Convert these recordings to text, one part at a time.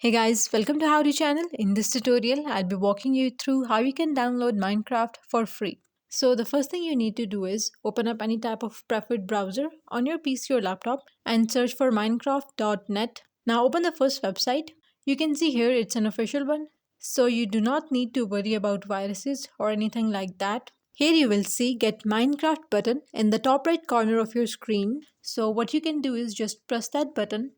Hey guys, welcome to Howdy channel. In this tutorial, I'll be walking you through how you can download Minecraft for free. So the first thing you need to do is open up any type of preferred browser on your PC or laptop and search for minecraft.net. Now open the first website. You can see here it's an official one, so you do not need to worry about viruses or anything like that. Here you will see Get Minecraft button in the top right corner of your screen. So what you can do is just press that button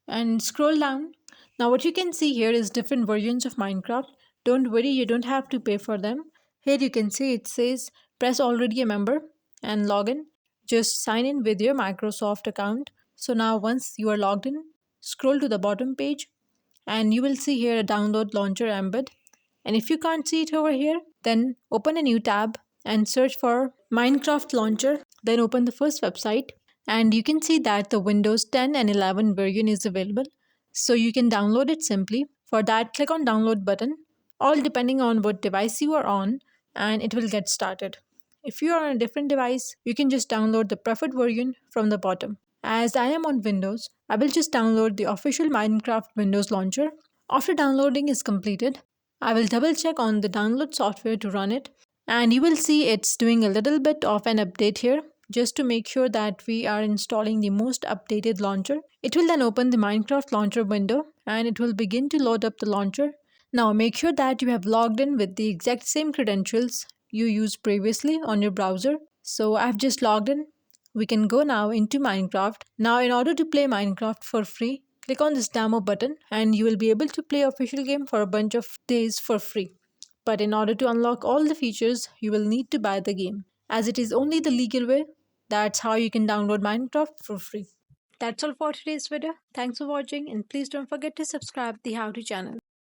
and scroll down. Now what you can see here is different versions of Minecraft. Don't worry, you don't have to pay for them. Here you can see it says press already a member and log in. Just sign in with your Microsoft account. So now once you are logged in, scroll to the bottom page and you will see here a download launcher embed. And if you can't see it over here, then open a new tab and search for Minecraft launcher. Then open the first website and you can see that the Windows 10 and 11 version is available. So you can download it simply. For that, click on download button, all depending on what device you are on, and it will get started. If you are on a different device, you can just download the preferred version from the bottom. As I am on Windows, I will just download the official Minecraft Windows launcher. After downloading is completed, I will double check on the download software to run it, and you will see it's doing a little bit of an update here just to make sure that we are installing the most updated launcher. It will then open the Minecraft launcher window and it will begin to load up the launcher. Now make sure that you have logged in with the exact same credentials you used previously on your browser. So I've just logged in. We can go now into Minecraft. Now in order to play Minecraft for free, click on this demo button and you will be able to play official game for a bunch of days for free. But in order to unlock all the features, you will need to buy the game. As it is only the legal way, that's how you can download Minecraft for free. That's all for today's video. Thanks for watching and please don't forget to subscribe the How To channel.